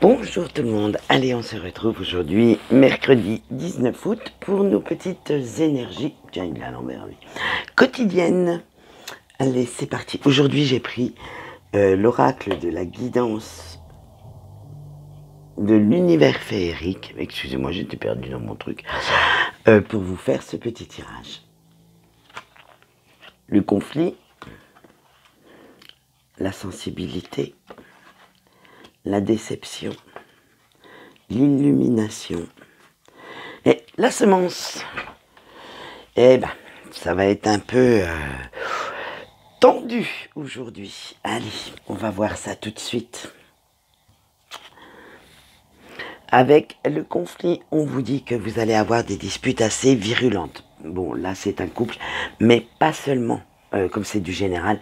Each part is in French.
Bonjour tout le monde, allez on se retrouve aujourd'hui, mercredi 19 août, pour nos petites énergies, tiens il est à l'envers lui, quotidiennes. Allez c'est parti, aujourd'hui j'ai pris l'oracle de la guidance de l'univers féerique, excusez-moi j'étais perdu dans mon truc, pour vous faire ce petit tirage. Le conflit, la sensibilité, la déception, l'illumination et la semence. Eh ben, ça va être un peu tendu aujourd'hui. Allez, on va voir ça tout de suite. Avec le conflit, on vous dit que vous allez avoir des disputes assez virulentes. Bon, là c'est un couple, mais pas seulement, comme c'est du général,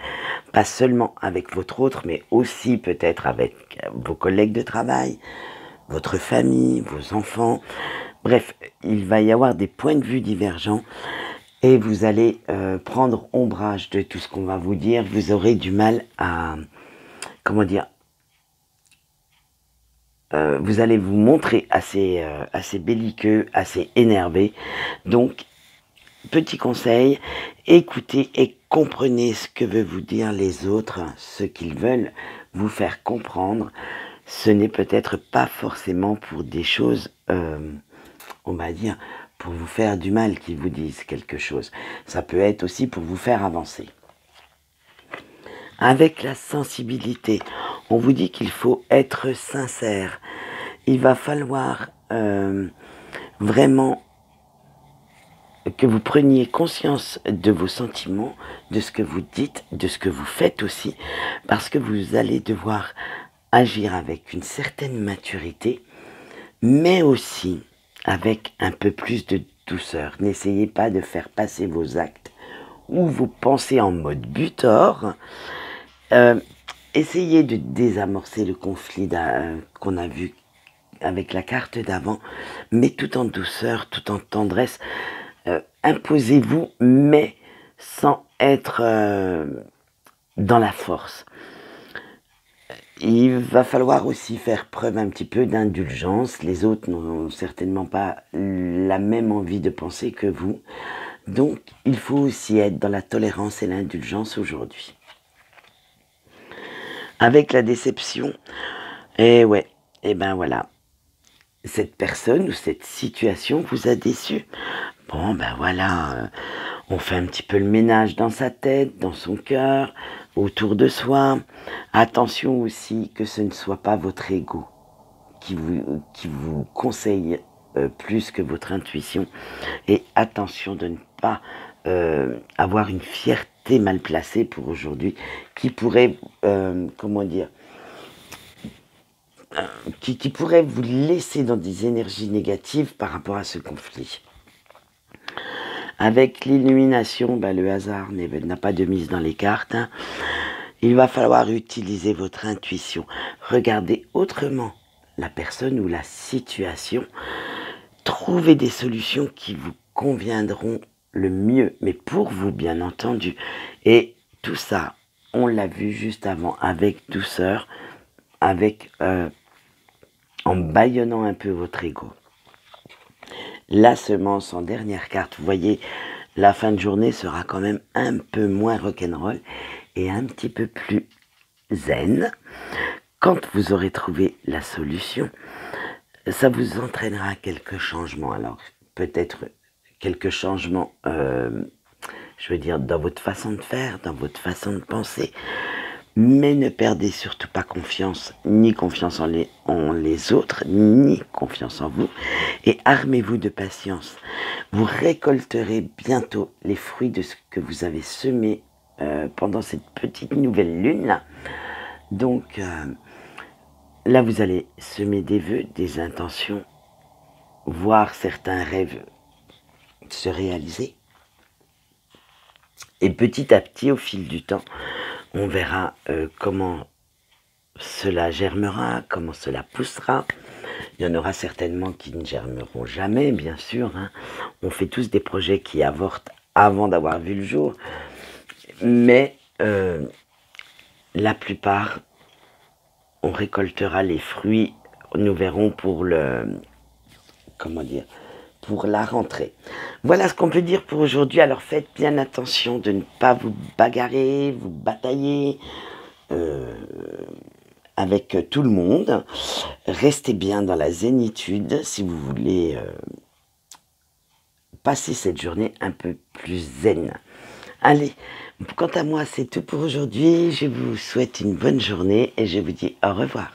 pas seulement avec votre autre, mais aussi peut-être avec vos collègues de travail, votre famille, vos enfants. Bref, il va y avoir des points de vue divergents et vous allez prendre ombrage de tout ce qu'on va vous dire. Vous aurez du mal à, comment dire, vous allez vous montrer assez belliqueux, assez énervé. Donc, petit conseil, écoutez et comprenez ce que veulent vous dire les autres, ce qu'ils veulent vous faire comprendre. Ce n'est peut-être pas forcément pour des choses, on va dire, pour vous faire du mal qu'ils vous disent quelque chose. Ça peut être aussi pour vous faire avancer. Avec la sensibilité, on vous dit qu'il faut être sincère. Il va falloir vraiment que vous preniez conscience de vos sentiments, de ce que vous dites, de ce que vous faites aussi, parce que vous allez devoir agir avec une certaine maturité, mais aussi avec un peu plus de douceur. N'essayez pas de faire passer vos actes ou vos pensées en mode butor. Essayez de désamorcer le conflit qu'on a vu avec la carte d'avant, mais tout en douceur, tout en tendresse. Imposez-vous, mais sans être dans la force. Il va falloir aussi faire preuve un petit peu d'indulgence. Les autres n'ont certainement pas la même envie de penser que vous. Donc, il faut aussi être dans la tolérance et l'indulgence aujourd'hui. Avec la déception, et ben voilà. Cette personne ou cette situation vous a déçu. Bon, ben voilà, on fait un petit peu le ménage dans sa tête, dans son cœur, autour de soi. Attention aussi que ce ne soit pas votre ego qui vous conseille plus que votre intuition. Et attention de ne pas avoir une fierté mal placée pour aujourd'hui qui pourrait, comment dire, qui pourrait vous laisser dans des énergies négatives par rapport à ce conflit. Avec l'illumination, le hasard n'a pas de mise dans les cartes. Il va falloir utiliser votre intuition. Regardez autrement la personne ou la situation. Trouvez des solutions qui vous conviendront le mieux, mais pour vous bien entendu. Et tout ça, on l'a vu juste avant, avec douceur, avec en bâillonnant un peu votre ego. La semence en dernière carte, vous voyez, la fin de journée sera quand même un peu moins rock'n'roll et un petit peu plus zen. Quand vous aurez trouvé la solution, ça vous entraînera quelques changements. Alors, peut-être quelques changements, je veux dire, dans votre façon de faire, dans votre façon de penser. Mais ne perdez surtout pas confiance, ni confiance en les autres, ni confiance en vous. Et armez-vous de patience. Vous récolterez bientôt les fruits de ce que vous avez semé pendant cette petite nouvelle lune-là. Donc, là, vous allez semer des vœux, des intentions, voir certains rêves se réaliser. Et petit à petit, au fil du temps, on verra comment cela germera, comment cela poussera. Il y en aura certainement qui ne germeront jamais, bien sûr. On fait tous des projets qui avortent avant d'avoir vu le jour. Mais la plupart, on récoltera les fruits nous verrons pour le, comment dire, pour la rentrée. Voilà ce qu'on peut dire pour aujourd'hui. Alors faites bien attention de ne pas vous bagarrer, vous batailler avec tout le monde. Restez bien dans la zénitude si vous voulez passer cette journée un peu plus zen. Allez, quant à moi, c'est tout pour aujourd'hui. Je vous souhaite une bonne journée et je vous dis au revoir.